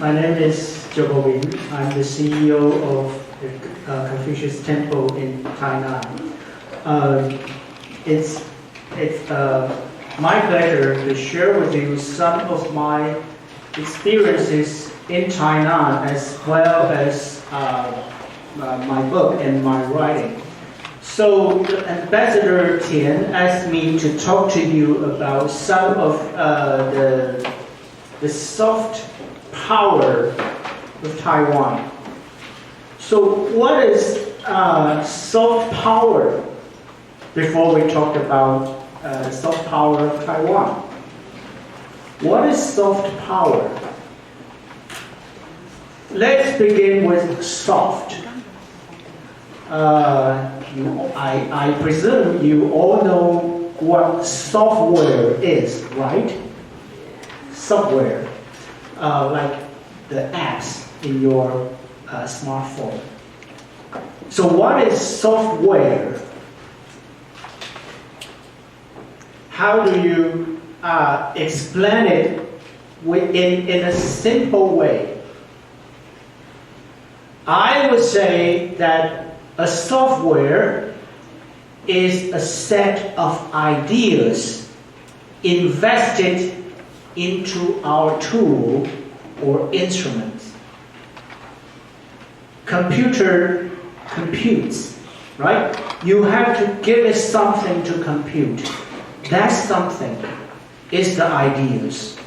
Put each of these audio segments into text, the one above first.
My name is Bok-bîn. I'm the CEO of the Confucius Temple in Tainan. It's my pleasure to share with you some of my experiences in Tainan, as well as my book and my writing. So Ambassador Tian asked me to talk to you about some of the soft power of Taiwan. So what is soft power? Before we talk about soft power of Taiwan, what is soft power? Let's begin with soft. I presume you all know what software is, right? Software, like the apps in your smartphone. So what is software? How do you explain it in a simple way? I would say that a software is a set of ideas invested into our tool or instruments. Computer computes, right? You have to give it something to compute. That something is the ideas.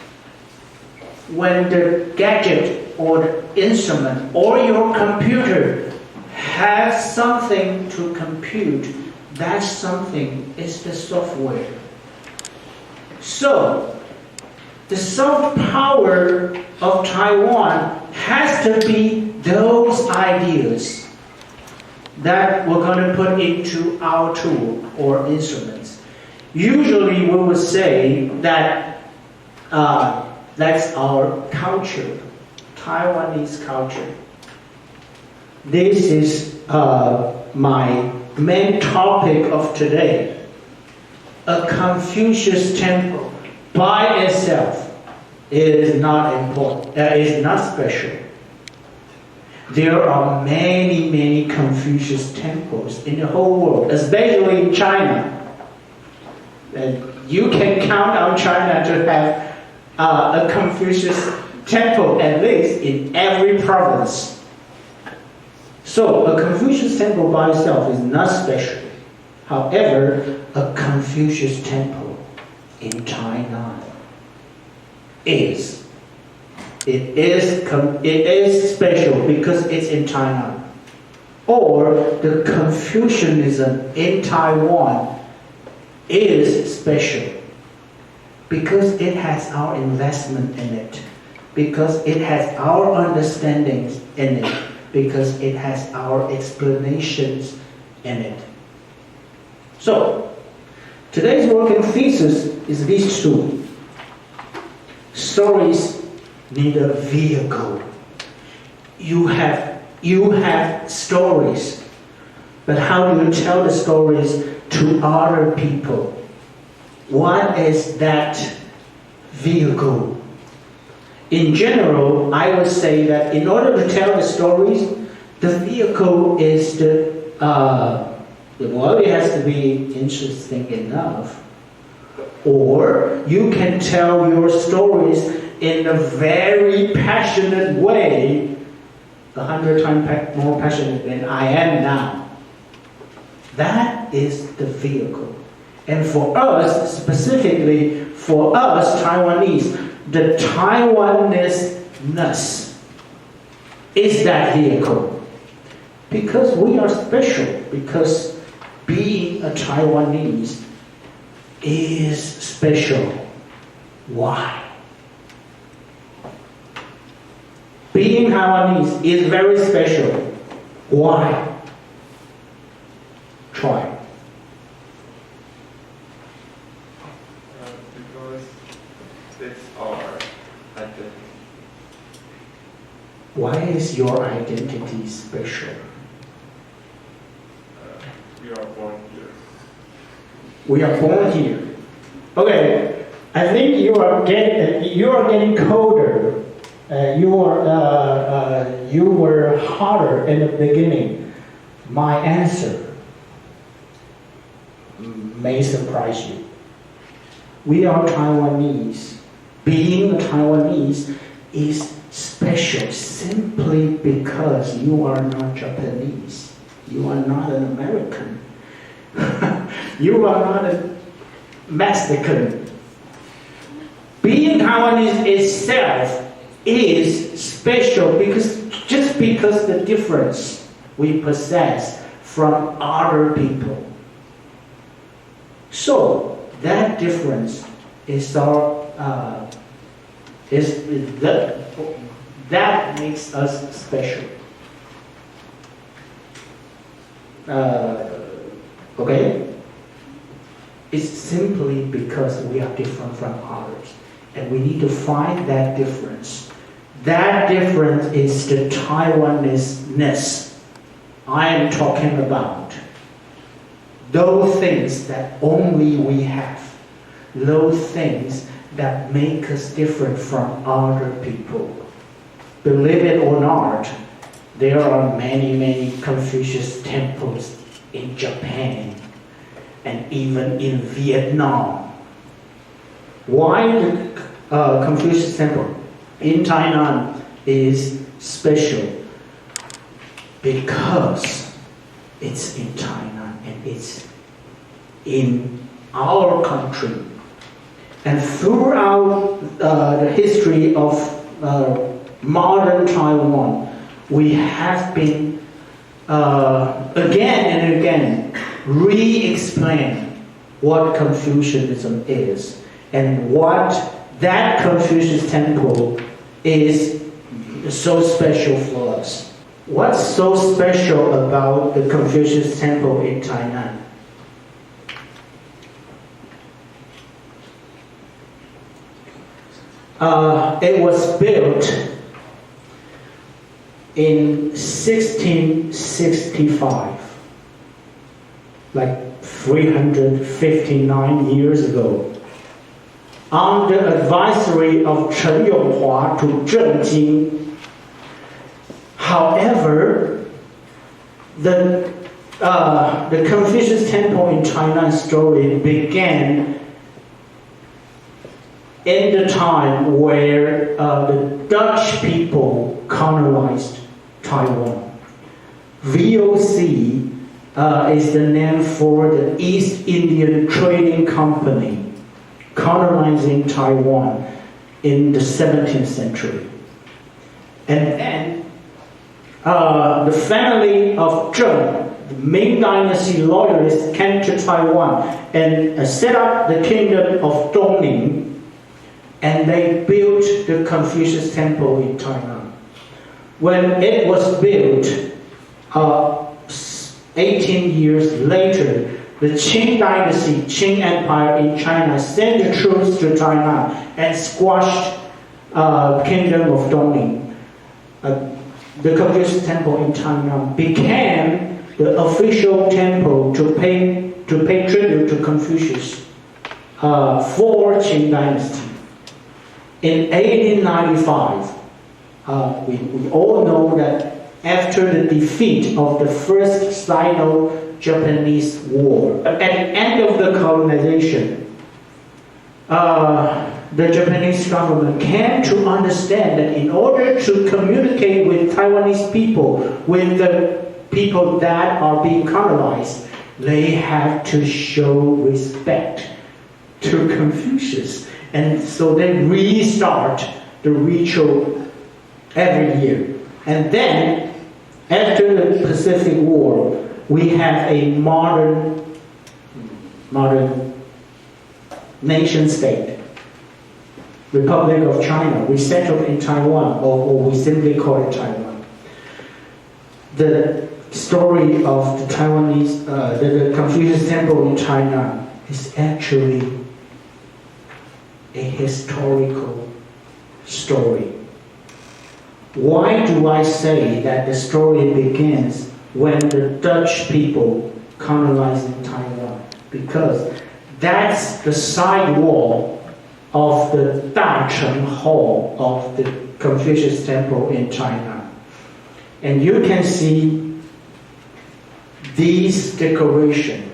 When the gadget or the instrument or your computer has something to compute, that something is the software. So, the soft power of Taiwan has to be those ideas that we're going to put into our tool or instruments. Usually we would say that that's our culture, Taiwanese culture. This is my main topic of today. A Confucius Temple by itself is not important, is not special. There are many, many Confucius temples in the whole world, especially in China. And you can count on China to have a Confucius temple at least in every province. So a Confucius temple by itself is not special. However, a Confucius temple in Tainan is. It is special because it's in Tainan. Or the Confucianism in Taiwan is special because it has our investment in it, because it has our understandings in it, because it has our explanations in it. So, today's working thesis is these two. Stories need a vehicle. You have stories, but how do you tell the stories to other people? What is that vehicle? In general, I would say that in order to tell the stories, the vehicle is it has to be interesting enough. Or you can tell your stories in a very passionate way, 100 times more passionate than I am now. That is the vehicle. And for us, specifically for us Taiwanese, the Taiwanese-ness is that vehicle. Because we are special, because being a Taiwanese is special. Why? Being Taiwanese is very special. Why? Try. Because it's our identity. Why is your identity special? We are born here. We are born here. Okay, I think you are getting colder you were harder in the beginning. My answer may surprise you. We are Taiwanese. Being a Taiwanese is special simply because you are not Japanese. You are not an American. You are not a Mexican. Being Taiwanese itself is special just because the difference we possess from other people. So that difference is that makes us special. Okay? It's simply because we are different from others. And we need to find that difference. That difference is the Taiwanese-ness I am talking about. Those things that only we have. Those things that make us different from other people. Believe it or not, there are many, many Confucius temples in Japan and even in Vietnam. Why the Confucius Temple in Tainan is special? Because it's in Tainan and it's in our country. And throughout the history of modern Taiwan, we have been again and again re-explain what Confucianism is and what that Confucius Temple is so special for us. What's so special about the Confucius Temple in Tainan? It was built in 1665, like 359 years ago, under advisory of Chen Yonghua to Zheng Jing. However, the Confucius Temple in Tainan story began in the time where the Dutch people colonized Taiwan. VOC is the name for the East Indian Trading Company colonizing Taiwan in the 17th century. And then the family of Zheng, the Ming Dynasty loyalists, came to Taiwan and set up the kingdom of Dongning, and they built the Confucius Temple in Tainan. When it was built, 18 years later, the Qing Dynasty, Qing Empire in China, sent the troops to Tainan and squashed the kingdom of Dongning. The Confucius Temple in Tainan became the official temple to pay tribute to Confucius for Qing Dynasty. In 1895, we all know that after the defeat of the First Sino-Japanese War, at the end of the colonization, the Japanese government came to understand that in order to communicate with Taiwanese people, with the people that are being colonized, they have to show respect to Confucius. And so they restart the ritual every year. And then, after the Pacific War, we have a modern nation state, Republic of China. We settled in Taiwan, or we simply call it Taiwan. The story of the Taiwanese, the Confucius Temple in China is actually a historical story. Why do I say that the story begins when the Dutch people colonized Taiwan? Because that's the side wall of the Dacheng Hall of the Confucius Temple in China. And you can see these decorations.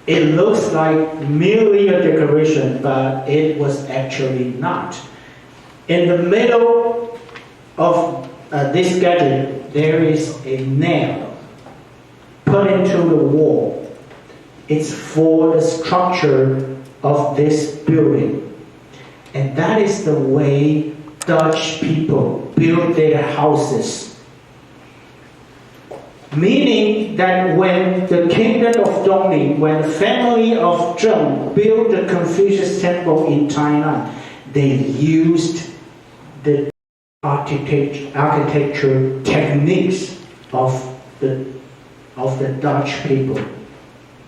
It looks like merely a decoration, but it was actually not. In the middle of this gadget, there is a nail put into the wall. It's for the structure of this building. And that is the way Dutch people build their houses. Meaning that when the kingdom of Dongling, when the family of Zheng built the Confucius Temple in Tainan, they used the architecture techniques of the Dutch people,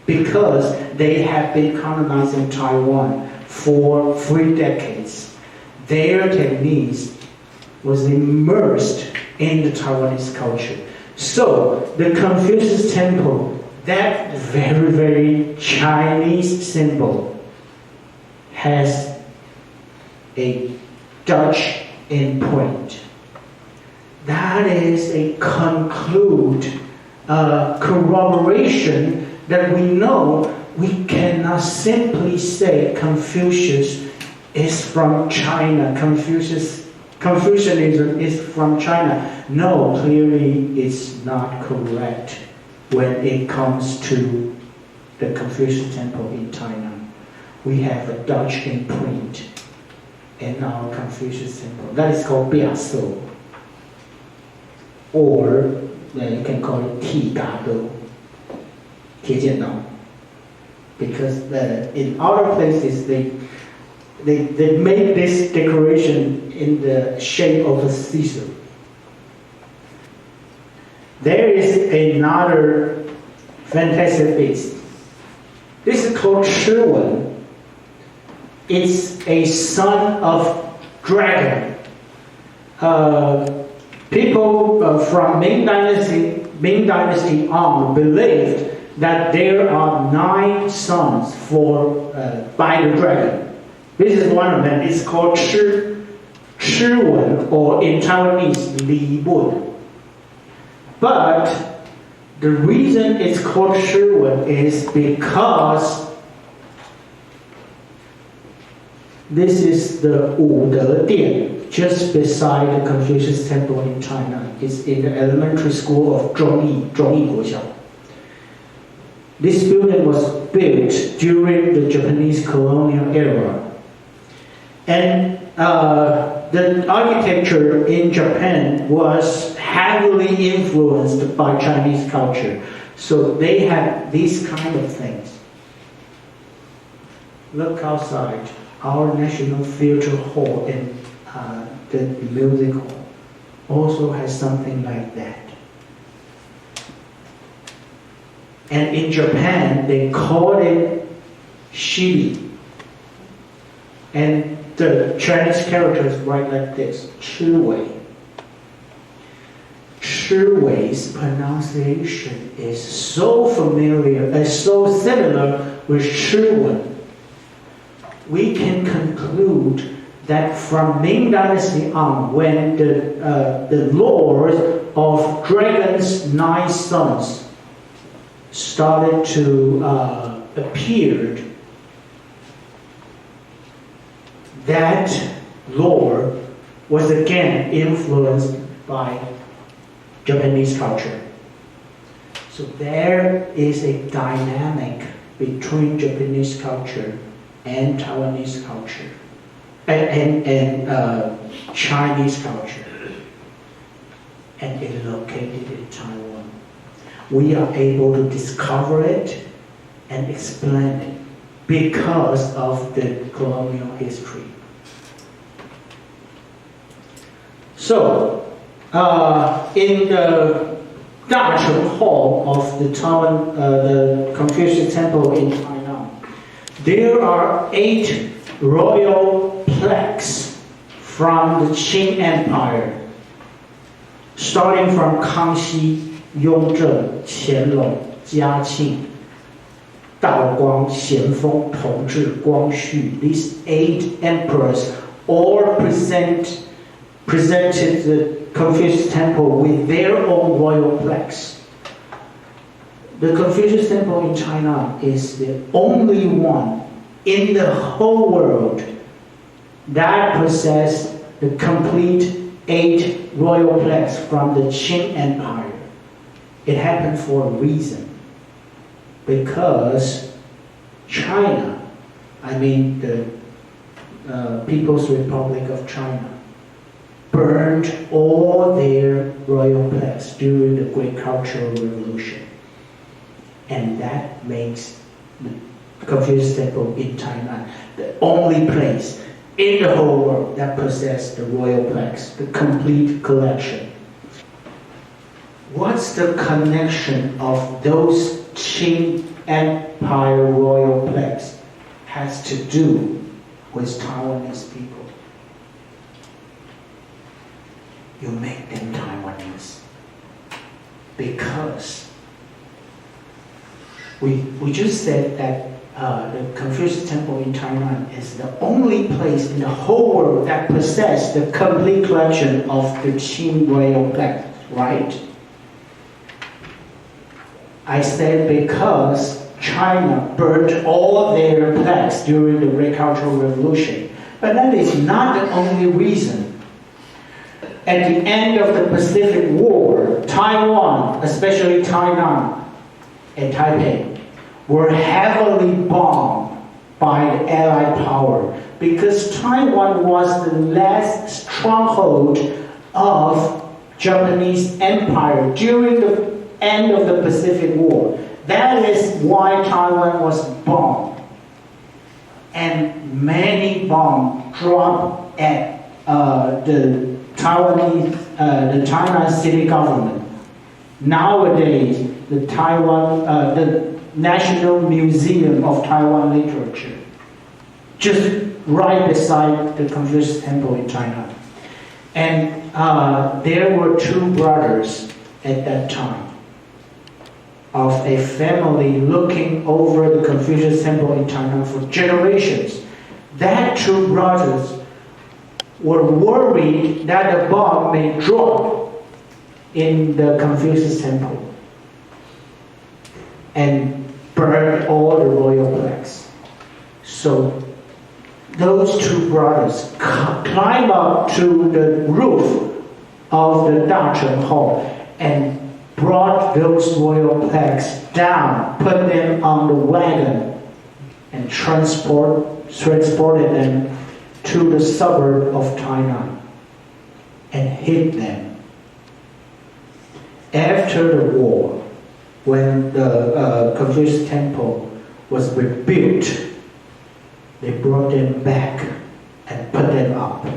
because they have been colonizing Taiwan for 3 decades. Their techniques was immersed in the Taiwanese culture. So the Confucius Temple, that very, very Chinese symbol, has a Dutch imprint. That is a corroboration that we know we cannot simply say Confucius is from China. Confucianism is from China. No, clearly it's not correct when it comes to the Confucius Temple in Tainan. We have a Dutch imprint in our Confucius Temple. That is called Biaso. Or you can call it Tigado. Because in other places they make this decoration in the shape of a Caesar. There is another fantastic beast. This is called Shiwen. It's a son of dragon. People from Ming Dynasty on believed that there are 9 sons by the dragon. This is one of them. It's called Shiwen, or in Taiwanese, Li Bun. But the reason it's called Shiwen is because this is the Wudé Dian, just beside the Confucius Temple in China. It's in the elementary school of Zhongyi Guoxiao. This building was built during the Japanese colonial era. And the architecture in Japan was heavily influenced by Chinese culture. So they had these kind of things. Look outside. Our National Theatre Hall and the music hall also has something like that. And in Japan, they call it shibi. And the Chinese characters write like this, Chiwei. Chiwei's pronunciation is so familiar, so similar with Shiwen. We can conclude that from Ming Dynasty on, when the lord of dragon's 9 sons started to appear, that lore was again influenced by Japanese culture. So there is a dynamic between Japanese culture and Taiwanese culture and Chinese culture, and it located in Taiwan. We are able to discover it and explain it because of the colonial history. So, in the Dacheng Hall of the Taiwan, the Confucius Temple in Tainan, there are 8 royal plaques from the Qing Empire, starting from Kangxi, Yongzheng, Qianlong, Jiaqing, Daoguang, Xianfeng, Tongzhi, Guangxu. These 8 emperors or presented the Confucius Temple with their own royal plaques. The Confucius Temple in China is the only one in the whole world that possesses the complete 8 royal plaques from the Qing Empire. It happened for a reason. Because China, I mean the People's Republic of China, burned all their royal plaques during the Great Cultural Revolution. And that makes the Confucius Temple in Tainan the only place in the whole world that possesses the royal plaques, the complete collection. What's the connection of those Qing Empire royal plaques has to do with Taiwanese people? You make them Taiwanese because we just said that the Confucius Temple in Tainan is the only place in the whole world that possesses the complete collection of the Qing royal plaques, right? I said because China burned all their plaques during the Great Cultural Revolution. But that is not the only reason. At the end of the Pacific War, Taiwan, especially Tainan and Taipei, were heavily bombed by the Allied power because Taiwan was the last stronghold of Japanese Empire during the end of the Pacific War. That is why Taiwan was bombed. And many bombs dropped at the Tainan city government. Nowadays, the National Museum of Taiwan Literature, just right beside the Confucius Temple in China. And there were 2 brothers at that time of a family looking over the Confucius Temple in China for generations. That 2 brothers were worried that a bomb may drop in the Confucius Temple and burn all the royal plaques. So those 2 brothers climbed up to the roof of the Dacheng Hall and brought those royal plaques down, put them on the wagon, and transported them to the suburb of Tainan and hid them. After the war, when the Confucius Temple was rebuilt, they brought them back and put them up.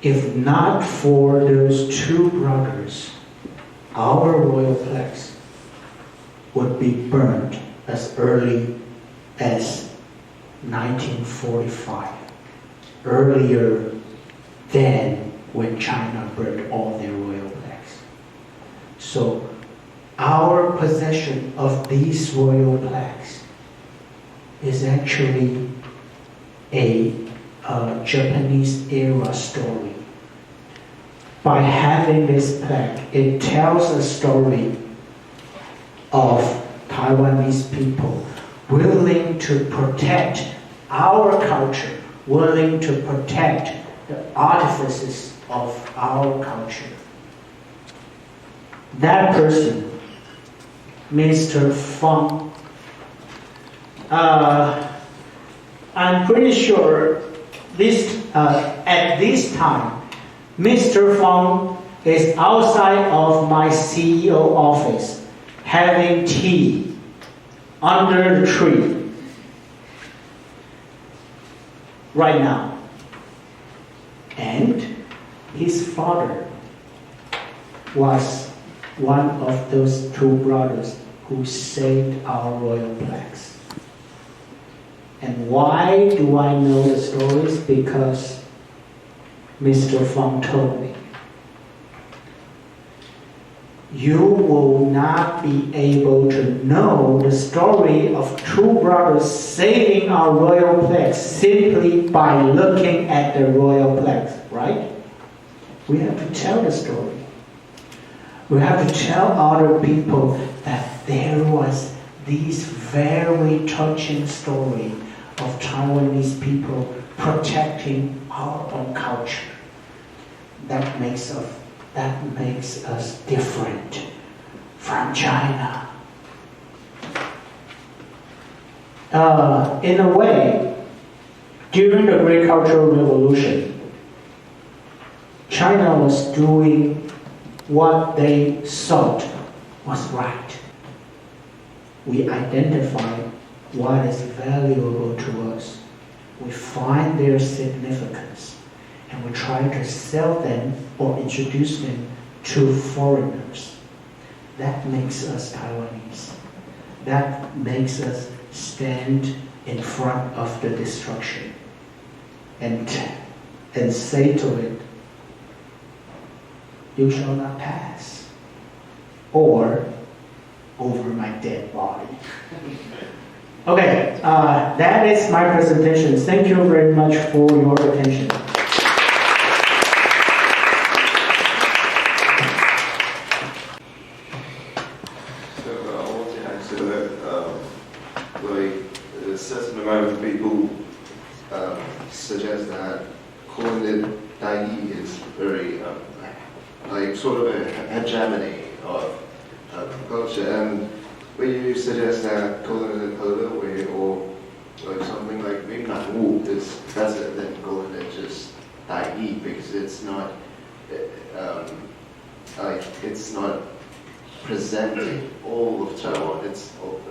If not for those 2 brothers, our royal plaques would be burned as early as 1945, earlier than when China burned all their royal plaques. So our possession of these royal plaques is actually a Japanese era story. By having this plaque, it tells a story of Taiwanese people willing to protect our culture, willing to protect the artifices of our culture. That person, Mr. Feng, I'm pretty sure at this time, Mr. Feng is outside of my CEO office having tea under the tree right now. And his father was one of those 2 brothers who saved our royal plaques. And why do I know the stories? Because Mr. Feng told me. you will not be able to know the story of two brothers saving our royal plaques simply by looking at the royal plaques, right? We have to tell the story. We have to tell other people that there was this very touching story of Taiwanese people protecting our own culture. That makes us different from China. In a way, during the Great Cultural Revolution, China was doing what they thought was right. We identify what is valuable to us. We find their significance, and we try to sell them or introduce them to foreigners. That makes us Taiwanese. That makes us stand in front of the destruction and say to it, you shall not pass, or over my dead body. Okay, that is my presentation. Thank you very much for your attention. So I want to answer that, like a certain amount of people suggest that calling it Dai is very like sort of a hegemony of culture, and when you suggest that calling it another way or like something like maybe not Wu is better than calling it just Dai, because it's not like it's not presenting all of Taiwan.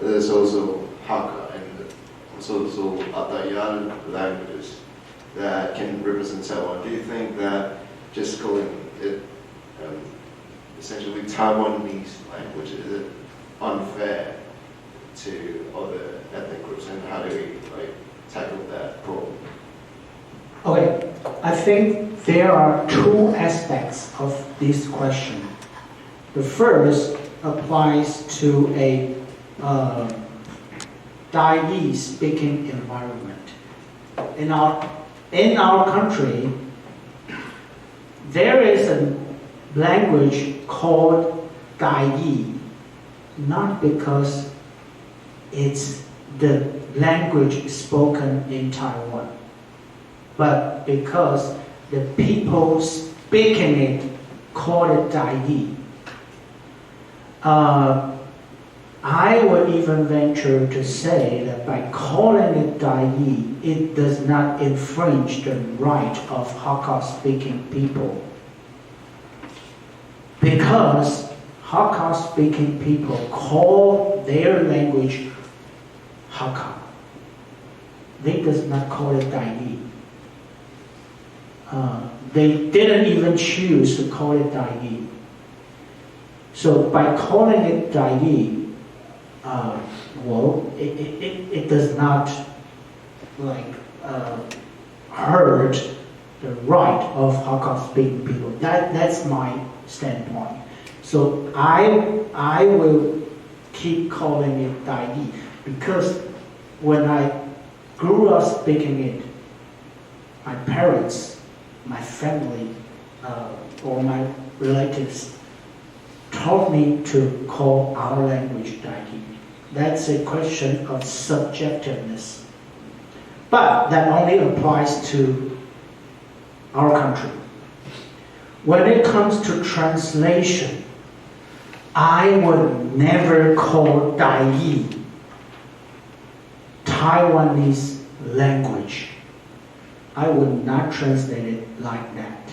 There's also Hakka and also Atayan languages that can represent Taiwan. Do you think that just calling it essentially Taiwanese language is it unfair to other ethnic groups, and how do we like tackle that problem? Okay, I think there are two aspects of this question. The first applies to a Dai speaking environment. In our country, there is a language called Dai, not because it's the language spoken in Taiwan, but because the people speaking it call it Dai. I would even venture to say that by calling it Dai, it does not infringe the right of Hakka-speaking people. Because Hakka-speaking people call their language Hakka. They does not call it Dai. They didn't even choose to call it Dai. So by calling it Dai, it does not hurt the right of Hakka-speaking people. That's my standpoint. So I will keep calling it Dai because when I grew up speaking it, my parents, my family, or my relatives taught me to call our language Dai. That's a question of subjectiveness. But that only applies to our country. When it comes to translation, I would never call Dai Taiwanese language. I would not translate it like that.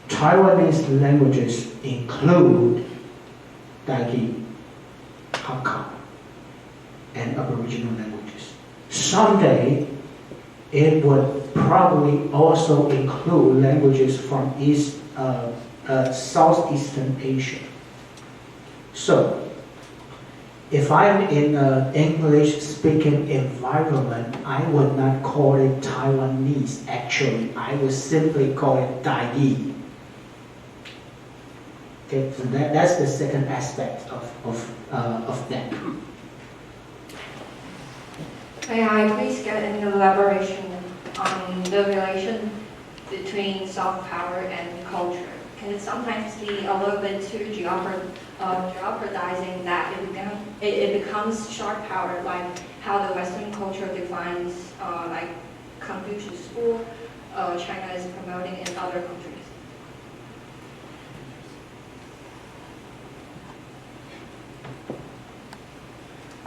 Taiwanese languages include Dai, Hakka, and Aboriginal languages. Someday, it would probably also include languages from Southeastern Asia. So, if I'm in an English-speaking environment, I would not call it Taiwanese. Actually, I would simply call it Dai. Okay, so that's the second aspect of that. May I please get an elaboration on the relation between soft power and culture? Can it sometimes be a little bit too jeopardizing that it becomes sharp power, like how the Western culture defines, like Confucius school, China is promoting in other countries?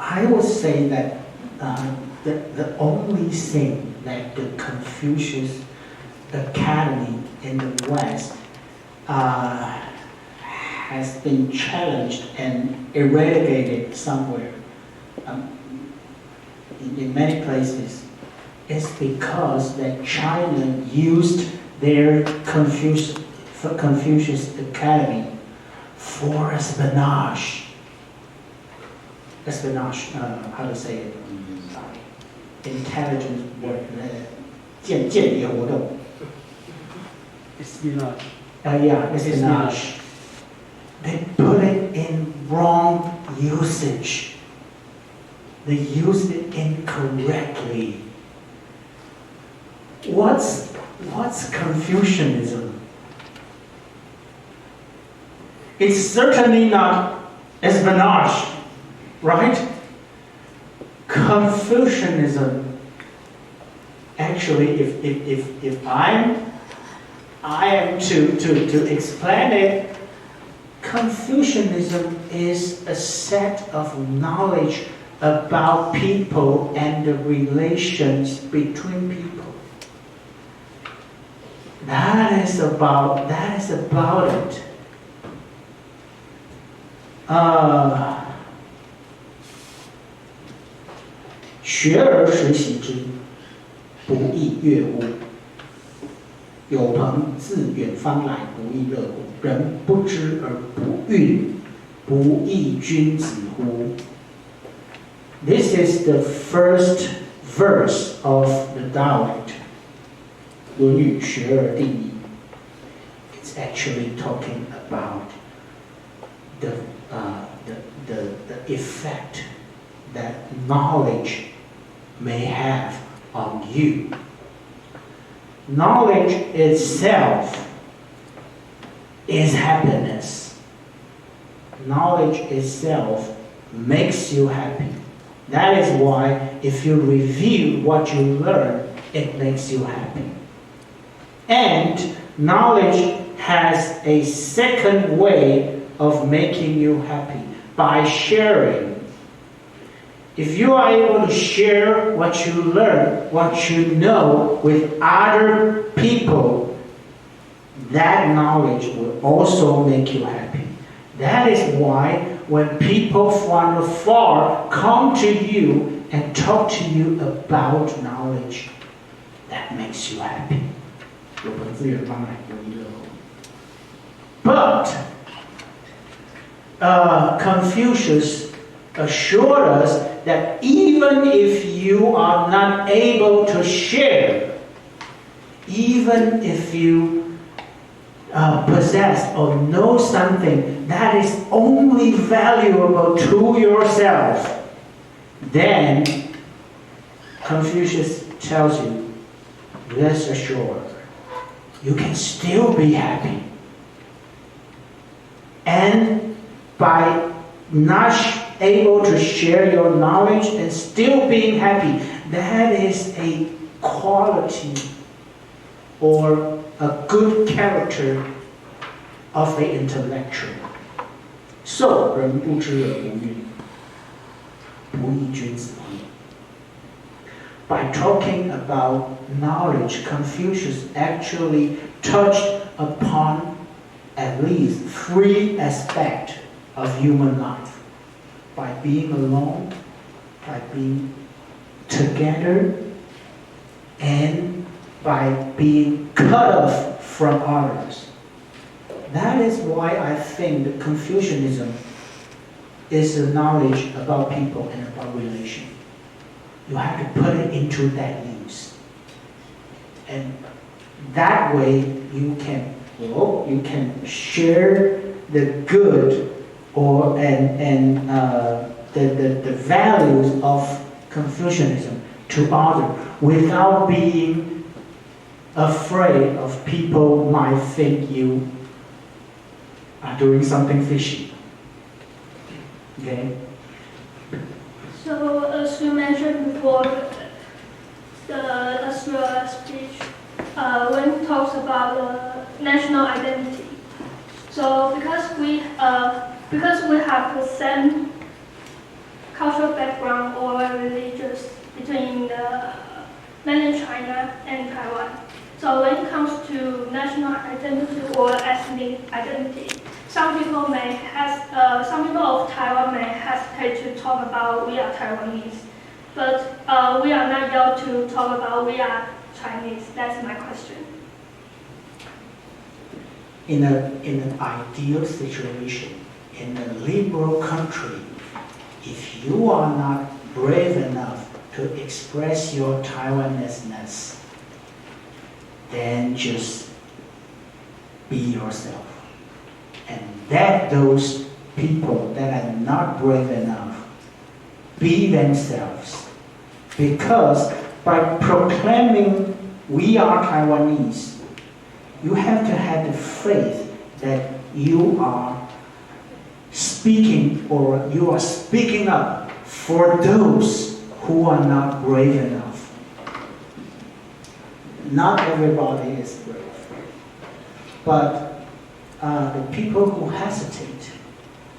I would say that the only thing that the Confucius Academy in the West has been challenged and eradicated somewhere in many places is because that China used their Confucius Academy for espionage. Espionage, how to say it? Intelligence work, 间谍活动。Espionage. Yeah, espionage. They put it in wrong usage. They used it incorrectly. What's Confucianism? It's certainly not espionage, right? Confucianism, actually, if I am to explain it, Confucianism is a set of knowledge about people and the relations between people. That is about it. 学而时习之，不亦乐乎？有朋自远方来，不亦乐乎？人不知而不愠，不亦君子乎？ This is the first verse of the dialect. 论语学而定矣. It's actually talking about the effect that knowledge may have on you. Knowledge itself is happiness. Knowledge itself makes you happy. That is why if you review what you learn, it makes you happy. And knowledge has a second way of making you happy, by sharing. If you are able to share what you learn, what you know with other people, that knowledge will also make you happy. That is why when people from afar come to you and talk to you about knowledge, that makes you happy. But Confucius assured us that even if you are not able to share, even if you possess or know something that is only valuable to yourself, then Confucius tells you, rest assured, you can still be happy. And by not able to share your knowledge and still being happy, that is a quality or a good character of the intellectual. So, 人不知而不愠，不亦君子乎? By talking about knowledge, Confucius actually touched upon at least 3 aspects of human life. By being alone, by being together, and by being cut off from others. That is why I think that Confucianism is a knowledge about people and about relation. You have to put it into that use. And that way you can share the good the values of Confucianism to others without being afraid of people might think you are doing something fishy. Okay? So, as you mentioned before, as your speech, when it talks about national identity. So, because we have the same cultural background or religious between mainland China and Taiwan. So, when it comes to national identity or ethnic identity, some people of Taiwan may hesitate to talk about we are Taiwanese, but we are not able to talk about we are Chinese. That's my question. In an ideal situation, in a liberal country, if you are not brave enough to express your Taiwanese-ness, then just be yourself. And let those people that are not brave enough be themselves. Because by proclaiming we are Taiwanese, you have to have the faith that you are speaking or you are speaking up for those who are not brave enough. Not everybody is brave. But the people who hesitate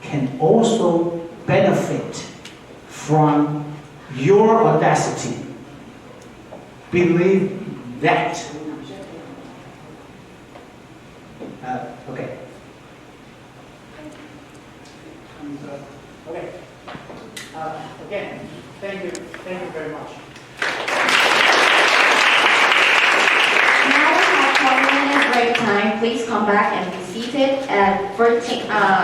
can also benefit from your audacity. Believe that. Okay. Okay. Again, thank you very much. Now we have 1 minute break time. Please come back and be seated at 14.